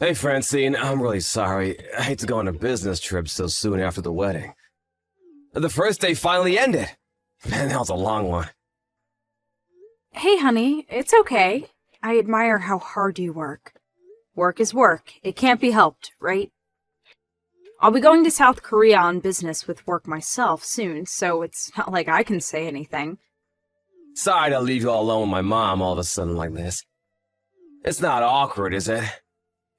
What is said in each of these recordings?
Hey, Francine, I'm really sorry. I hate to go on a business trip so soon after the wedding. The first day finally ended. Man, that was a long one. Hey, honey, it's okay. I admire how hard you work. Work is work. It can't be helped, right? I'll be going to South Korea on business with work myself soon, so it's not like I can say anything. Sorry to leave you all alone with my mom all of a sudden like this. It's not awkward, is it?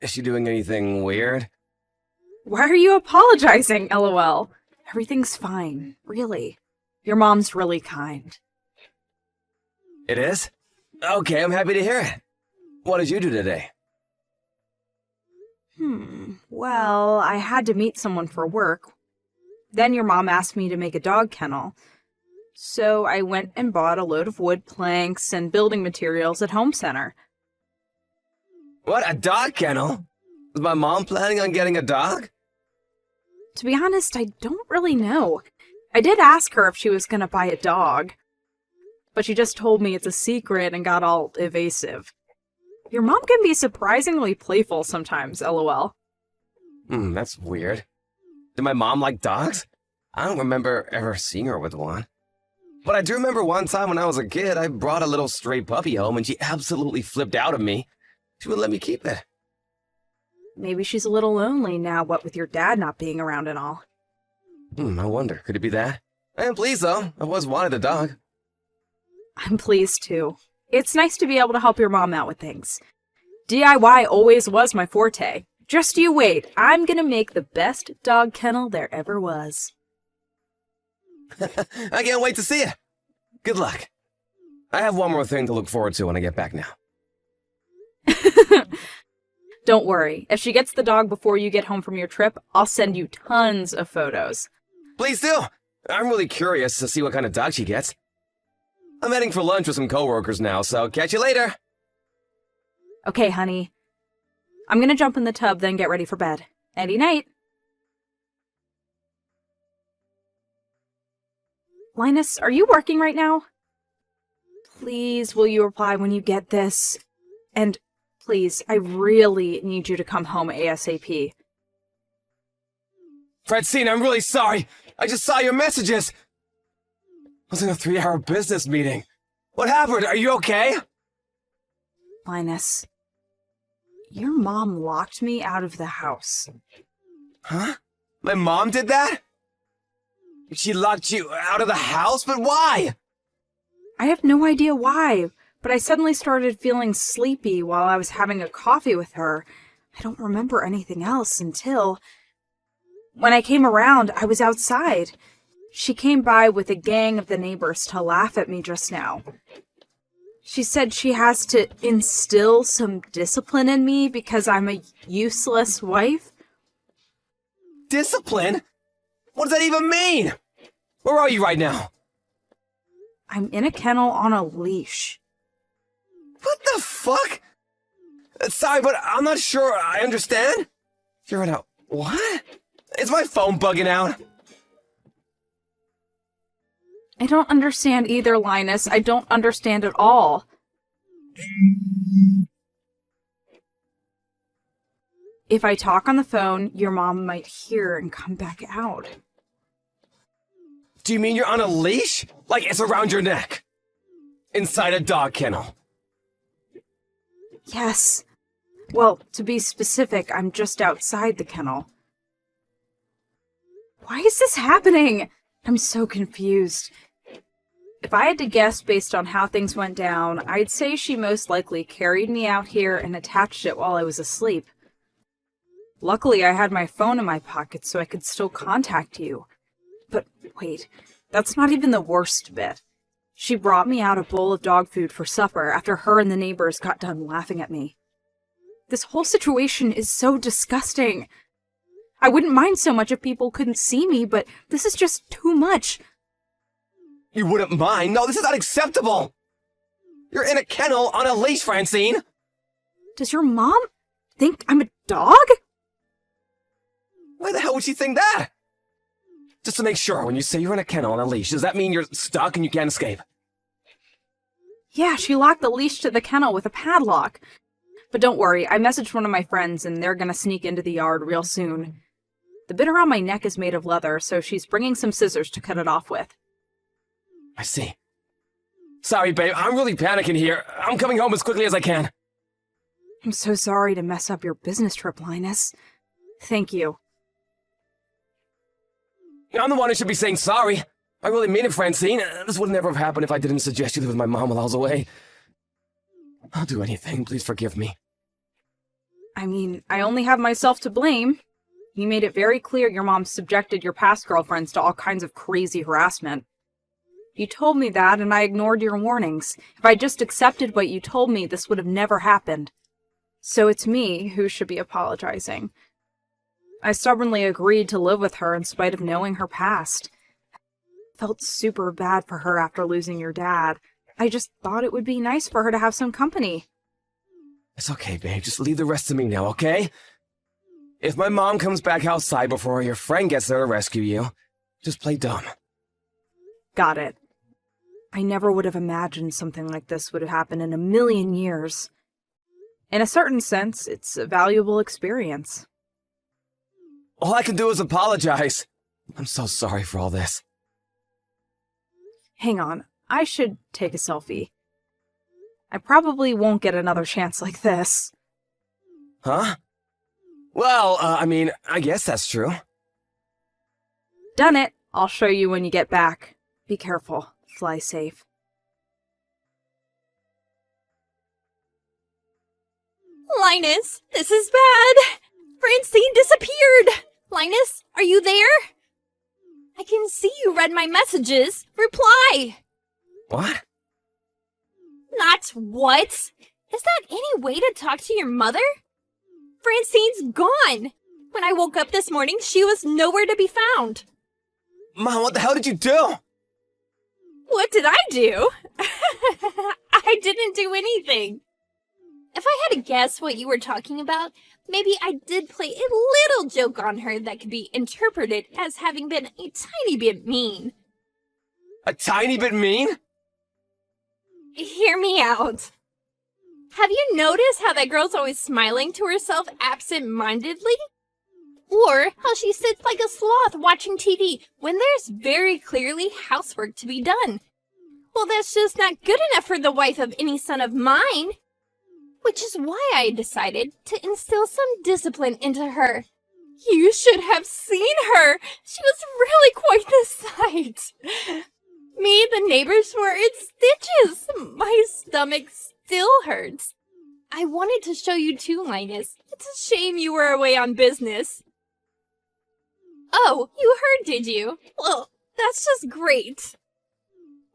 Is she doing anything weird? Why are you apologizing, LOL? Everything's fine, really. Your mom's really kind. It is? Okay, I'm happy to hear it. What did you do today? Well, I had to meet someone for work. Then your mom asked me to make a dog kennel. So I went and bought a load of wood planks and building materials at Home Center. What, a dog kennel? Was my mom planning on getting a dog? To be honest, I don't really know. I did ask her if she was gonna buy a dog, but she just told me it's a secret and got all evasive. Your mom can be surprisingly playful sometimes, LOL. That's weird. Did my mom like dogs? I don't remember ever seeing her with one. But I do remember one time when I was a kid, I brought a little stray puppy home and she absolutely flipped out at me. She wouldn't let me keep it. Maybe she's a little lonely now, what with your dad not being around and all. I wonder, could it be that? I am pleased though, I've always wanted a dog. I'm pleased too. It's nice to be able to help your mom out with things. DIY always was my forte. Just you wait, I'm gonna make the best dog kennel there ever was. I can't wait to see it. Good luck. I have one more thing to look forward to when I get back now. Don't worry, if she gets the dog before you get home from your trip, I'll send you tons of photos. Please do. I'm really curious to see what kind of dog she gets. I'm heading for lunch with some coworkers now, so catch you later. Okay, honey. I'm gonna jump in the tub, then get ready for bed. Nighty night. Linus, are you working right now? Please, will you reply when you get this? And please, I really need you to come home ASAP. Francine, I'm really sorry. I just saw your messages. I was in a 3-hour business meeting. What happened? Are you okay? Linus, your mom locked me out of the house. Huh? My mom did that? She locked you out of the house? But why? I have no idea why, but I suddenly started feeling sleepy while I was having a coffee with her. I don't remember anything else until... When I came around, I was outside. She came by with a gang of the neighbors to laugh at me just now. She said she has to instill some discipline in me because I'm a useless wife. Discipline? What does that even mean? Where are you right now? I'm in a kennel on a leash. What the fuck? Sorry, but I'm not sure I understand. You're in a... what? Is my phone bugging out? I don't understand either, Linus. I don't understand at all. If I talk on the phone, your mom might hear and come back out. Do you mean you're on a leash? Like it's around your neck? Inside a dog kennel? Yes. Well, to be specific, I'm just outside the kennel. Why is this happening? I'm so confused. If I had to guess based on how things went down, I'd say she most likely carried me out here and attached it while I was asleep. Luckily, I had my phone in my pocket so I could still contact you. But wait, that's not even the worst bit. She brought me out a bowl of dog food for supper after her and the neighbors got done laughing at me. This whole situation is so disgusting. I wouldn't mind so much if people couldn't see me, but this is just too much. You wouldn't mind? No, this is not acceptable! You're in a kennel on a leash, Francine! Does your mom think I'm a dog? Why the hell would she think that? Just to make sure, when you say you're in a kennel on a leash, does that mean you're stuck and you can't escape? Yeah, she locked the leash to the kennel with a padlock. But don't worry, I messaged one of my friends and they're gonna sneak into the yard real soon. The bit around my neck is made of leather, so she's bringing some scissors to cut it off with. I see. Sorry, babe, I'm really panicking here. I'm coming home as quickly as I can. I'm so sorry to mess up your business trip, Linus. Thank you. I'm the one who should be saying sorry. I really mean it, Francine. This would never have happened if I didn't suggest you live with my mom while I was away. I'll do anything. Please forgive me. I mean, I only have myself to blame. You made it very clear your mom subjected your past girlfriends to all kinds of crazy harassment. You told me that, and I ignored your warnings. If I just accepted what you told me, this would have never happened. So it's me who should be apologizing. I stubbornly agreed to live with her in spite of knowing her past. Felt super bad for her after losing your dad. I just thought it would be nice for her to have some company. It's okay, babe. Just leave the rest to me now, okay? If my mom comes back outside before your friend gets there to rescue you, just play dumb. Got it. I never would have imagined something like this would have happened in a million years. In a certain sense, it's a valuable experience. All I can do is apologize. I'm so sorry for all this. Hang on, I should take a selfie. I probably won't get another chance like this. Huh? Well, I guess that's true. Done it. I'll show you when you get back. Be careful. Fly safe. Linus, this is bad. Francine disappeared. Linus, are you there? I can see you read my messages. Reply. What? Not what? Is that any way to talk to your mother? Francine's gone. When I woke up this morning, she was nowhere to be found. Mom, what the hell did you do? What did I do? I didn't do anything. If I had to guess what you were talking about, maybe I did play a little joke on her that could be interpreted as having been a tiny bit mean. A tiny bit mean? Hear me out. Have you noticed how that girl's always smiling to herself absent-mindedly? Or how she sits like a sloth watching TV when there's very clearly housework to be done? Well, that's just not good enough for the wife of any son of mine. Which is why I decided to instill some discipline into her. You should have seen her. She was really quite the sight. Me, the neighbors were in stitches. My stomach still hurts. I wanted to show you too, Linus. It's a shame you were away on business. Oh, you heard, did you? Well, that's just great.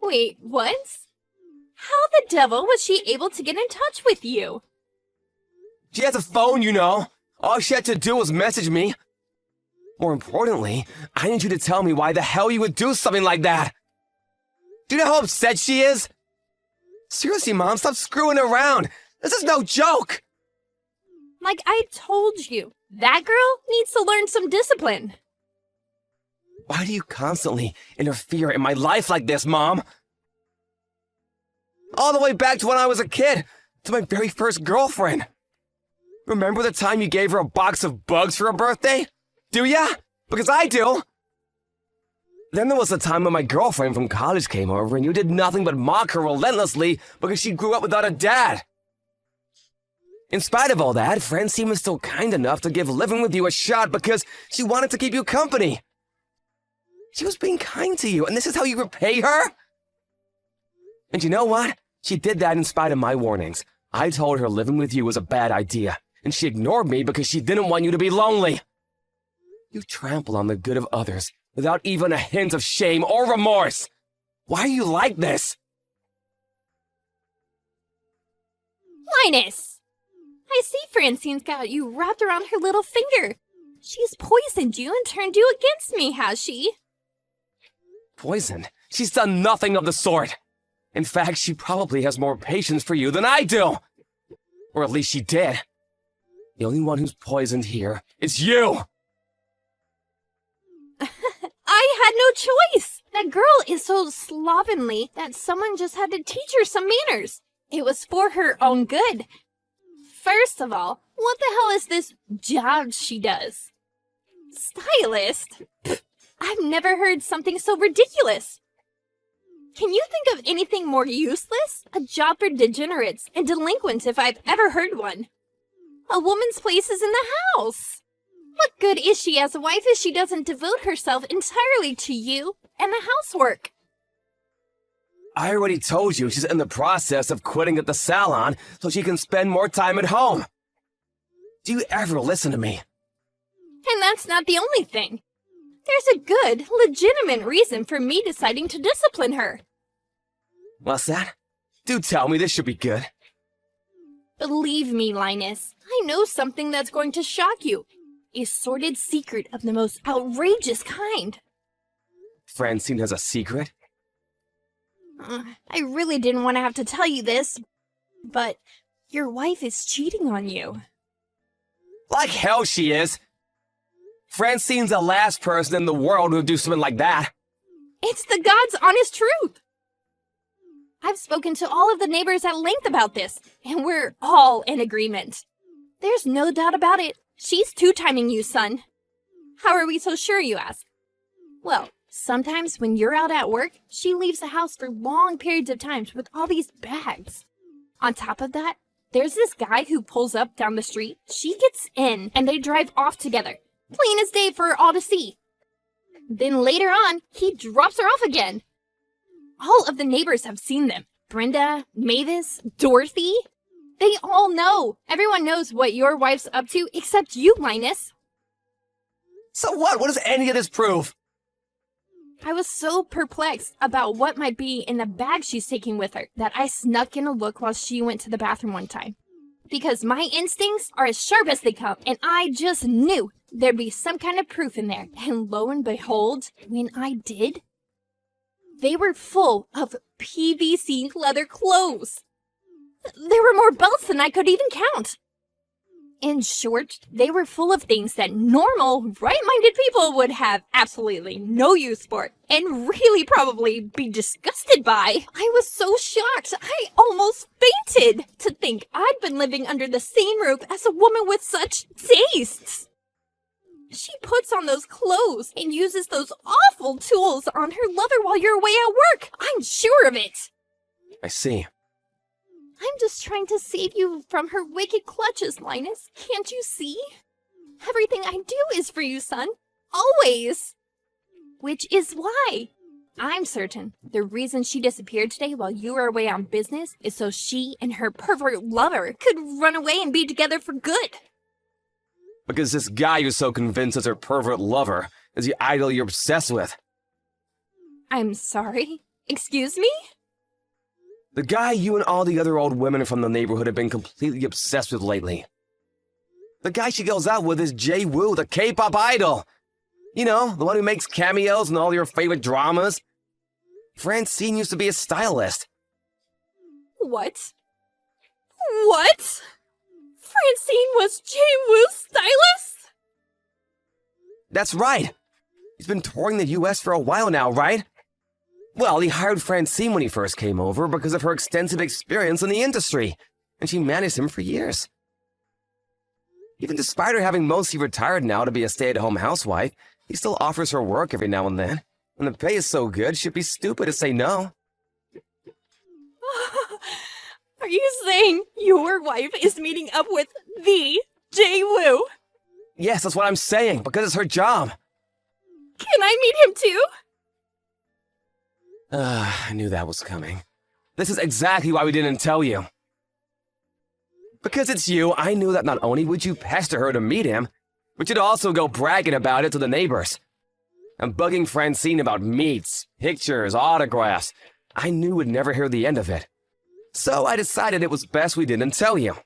Wait, what? How the devil was she able to get in touch with you? She has a phone, you know. All she had to do was message me. More importantly, I need you to tell me why the hell you would do something like that. Do you know how upset she is? Seriously, Mom, stop screwing around. This is no joke. Like I told you, that girl needs to learn some discipline. Why do you constantly interfere in my life like this, Mom? All the way back to when I was a kid, to my very first girlfriend. Remember the time you gave her a box of bugs for her birthday? Do ya? Because I do. Then there was the time when my girlfriend from college came over and you did nothing but mock her relentlessly because she grew up without a dad. In spite of all that, Francine was still kind enough to give living with you a shot because she wanted to keep you company. She was being kind to you, and this is how you repay her? And you know what? She did that in spite of my warnings. I told her living with you was a bad idea, and she ignored me because she didn't want you to be lonely. You trample on the good of others without even a hint of shame or remorse. Why are you like this? Linus! I see Francine's got you wrapped around her little finger. She's poisoned you and turned you against me, has she? Poison? She's done nothing of the sort. In fact, she probably has more patience for you than I do. Or at least she did. The only one who's poisoned here is you! I had no choice! That girl is so slovenly that someone just had to teach her some manners. It was for her own good. First of all, what the hell is this job she does? Stylist? Pfft, I've never heard something so ridiculous. Can you think of anything more useless? A job for degenerates and delinquents if I've ever heard one. A woman's place is in the house. What good is she as a wife if she doesn't devote herself entirely to you and the housework? I already told you she's in the process of quitting at the salon so she can spend more time at home. Do you ever listen to me? And that's not the only thing. There's a good, legitimate reason for me deciding to discipline her. What's that? Do tell me, this should be good. Believe me, Linus, I know something that's going to shock you. A sordid secret of the most outrageous kind. Francine has a secret? I really didn't want to have to tell you this, but your wife is cheating on you. Like hell she is! Francine's the last person in the world who would do something like that. It's the God's honest truth. I've spoken to all of the neighbors at length about this, and we're all in agreement. There's no doubt about it. She's two-timing you, son. How are we so sure, you ask? Well, sometimes when you're out at work, she leaves the house for long periods of time with all these bags. On top of that, there's this guy who pulls up down the street. She gets in, and they drive off together. Plain as day for all to see. Then later on, he drops her off again. All of the neighbors have seen them. Brenda, Mavis, Dorothy. They all know. Everyone knows what your wife's up to except you, Linus. So what? What does any of this prove? I was so perplexed about what might be in the bag she's taking with her that I snuck in a look while she went to the bathroom one time. Because my instincts are as sharp as they come, and I just knew there'd be some kind of proof in there. And lo and behold, when I did, they were full of PVC leather clothes. There were more belts than I could even count. In short, they were full of things that normal, right-minded people would have absolutely no use for, and really probably be disgusted by. I was so shocked, I almost fainted to think I'd been living under the same roof as a woman with such tastes. She puts on those clothes and uses those awful tools on her lover while you're away at work. I'm sure of it. I see. I'm just trying to save you from her wicked clutches, Linus. Can't you see? Everything I do is for you, son. Always. Which is why I'm certain the reason she disappeared today while you were away on business is so she and her pervert lover could run away and be together for good. Because this guy you're so convinced is her pervert lover is the idol you're obsessed with. I'm sorry? Excuse me? The guy you and all the other old women from the neighborhood have been completely obsessed with lately. The guy she goes out with is Jay Woo, the K-pop idol. You know, the one who makes cameos in all your favorite dramas. Francine used to be a stylist. What? What? Francine was Jay Woo's stylist? That's right. He's been touring the U.S. for a while now, right? Well, he hired Francine when he first came over because of her extensive experience in the industry, and she managed him for years. Even despite her having mostly retired now to be a stay-at-home housewife, he still offers her work every now and then. And the pay is so good, she'd be stupid to say no. Are you saying your wife is meeting up with the Jay Woo? Yes, that's what I'm saying, because it's her job. Can I meet him too? I knew that was coming. This is exactly why we didn't tell you. Because it's you, I knew that not only would you pester her to meet him, but you'd also go bragging about it to the neighbors. And bugging Francine about meets, pictures, autographs. I knew we'd never hear the end of it. So I decided it was best we didn't tell you.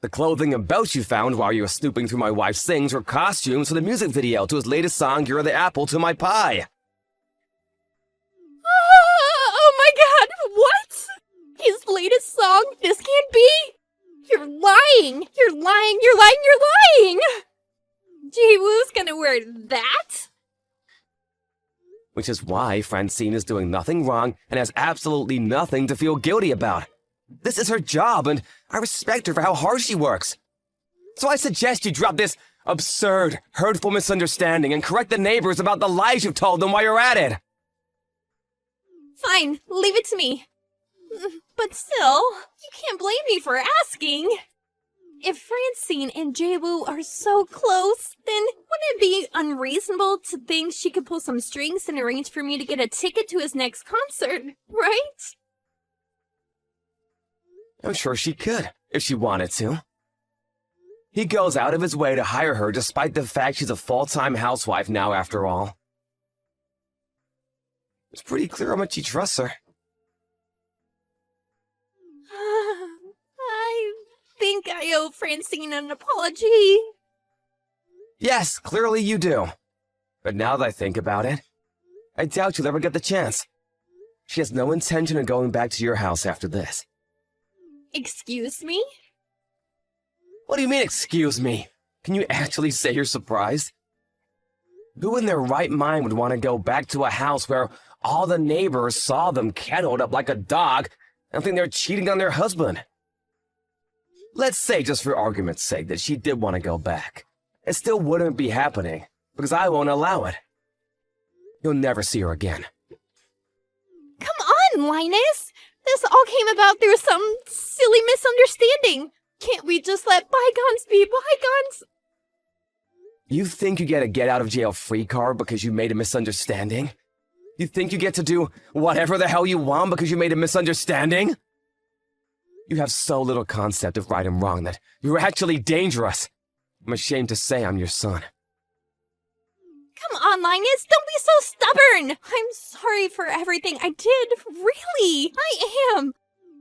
The clothing and belts you found while you were snooping through my wife's things were costumes for the music video to his latest song, You're the Apple to My Pie. Oh my god, what? His latest song? This can't be! You're lying! You're lying! You're lying! You're lying! Jay Woo's gonna wear that? Which is why Francine is doing nothing wrong and has absolutely nothing to feel guilty about. This is her job, and I respect her for how hard she works. So I suggest you drop this absurd, hurtful misunderstanding and correct the neighbors about the lies you've told them while you're at it. Fine, leave it to me. But still, you can't blame me for asking. If Francine and Jaewoo are so close, then wouldn't it be unreasonable to think she could pull some strings and arrange for me to get a ticket to his next concert, right? I'm sure she could, if she wanted to. He goes out of his way to hire her despite the fact she's a full-time housewife now after all. It's pretty clear how much he trusts her. I think I owe Francine an apology. Yes, clearly you do. But now that I think about it, I doubt you'll ever get the chance. She has no intention of going back to your house after this. Excuse me? What do you mean, excuse me? Can you actually say you're surprised? Who in their right mind would want to go back to a house where all the neighbors saw them kenneled up like a dog and think they're cheating on their husband? Let's say, just for argument's sake, that she did want to go back. It still wouldn't be happening, because I won't allow it. You'll never see her again. Come on, Linus! This all came about through some silly misunderstanding. Can't we just let bygones be bygones? You think you get a get-out-of-jail-free card because you made a misunderstanding? You think you get to do whatever the hell you want because you made a misunderstanding? You have so little concept of right and wrong that you're actually dangerous. I'm ashamed to say I'm your son. Come on, Linus, don't be so stubborn! I'm sorry for everything I did, really, I am.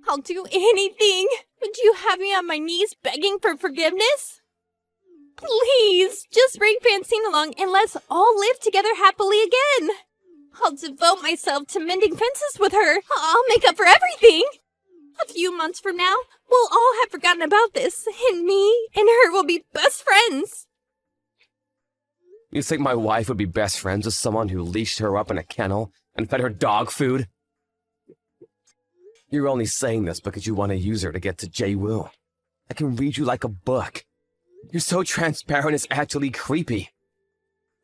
I'll do anything. Would you have me on my knees begging for forgiveness? Please, just bring Francine along and let's all live together happily again. I'll devote myself to mending fences with her. I'll make up for everything. A few months from now, we'll all have forgotten about this, and me and her will be best friends. You think my wife would be best friends with someone who leashed her up in a kennel and fed her dog food? You're only saying this because you want to use her to get to Jaewoo. I can read you like a book. You're so transparent it's actually creepy.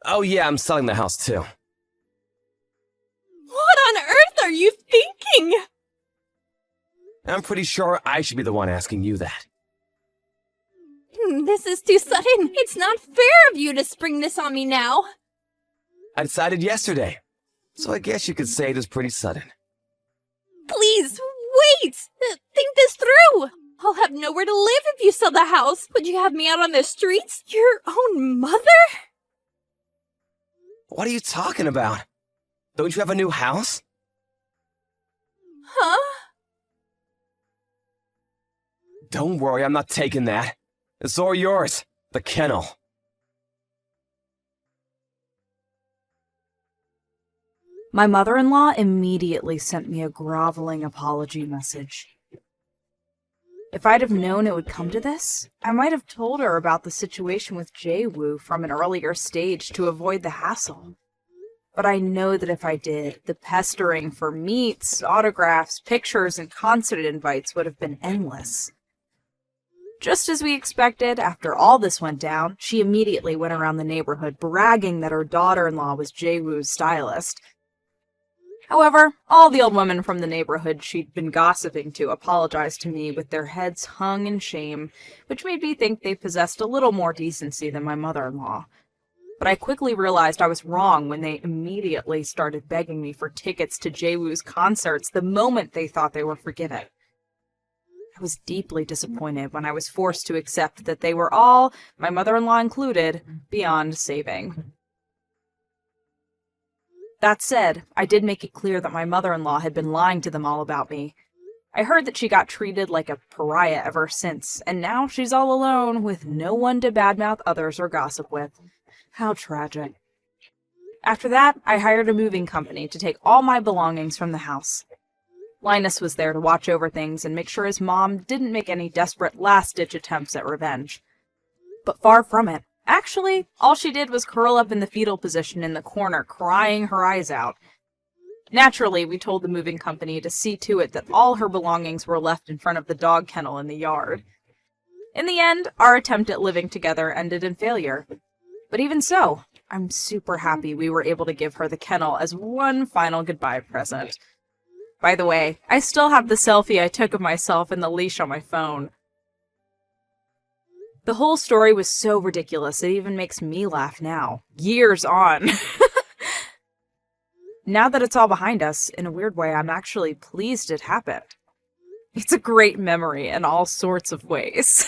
Oh yeah, I'm selling the house too. What on earth are you thinking? I'm pretty sure I should be the one asking you that. This is too sudden. It's not fair of you to spring this on me now. I decided yesterday, so I guess you could say it is pretty sudden. Please, wait! Think this through! I'll have nowhere to live if you sell the house. Would you have me out on the streets? Your own mother? What are you talking about? Don't you have a new house? Huh? Don't worry, I'm not taking that. It's all yours. The kennel. My mother-in-law immediately sent me a groveling apology message. If I'd have known it would come to this, I might have told her about the situation with Jaewoo from an earlier stage to avoid the hassle. But I know that if I did, the pestering for meets, autographs, pictures, and concert invites would have been endless. Just as we expected, after all this went down, she immediately went around the neighborhood bragging that her daughter-in-law was Jaewoo's stylist. However, all the old women from the neighborhood she'd been gossiping to apologized to me with their heads hung in shame, which made me think they possessed a little more decency than my mother-in-law. But I quickly realized I was wrong when they immediately started begging me for tickets to Jaewoo's concerts the moment they thought they were forgiven. I was deeply disappointed when I was forced to accept that they were all, my mother-in-law included, beyond saving. That said, I did make it clear that my mother-in-law had been lying to them all about me. I heard that she got treated like a pariah ever since, and now she's all alone with no one to badmouth others or gossip with. How tragic. After that, I hired a moving company to take all my belongings from the house. Linus was there to watch over things and make sure his mom didn't make any desperate last-ditch attempts at revenge. But far from it. Actually, all she did was curl up in the fetal position in the corner, crying her eyes out. Naturally, we told the moving company to see to it that all her belongings were left in front of the dog kennel in the yard. In the end, our attempt at living together ended in failure. But even so, I'm super happy we were able to give her the kennel as one final goodbye present. By the way, I still have the selfie I took of myself in the leash on my phone. The whole story was so ridiculous it even makes me laugh now, years on. Now that it's all behind us, in a weird way, I'm actually pleased it happened. It's a great memory in all sorts of ways.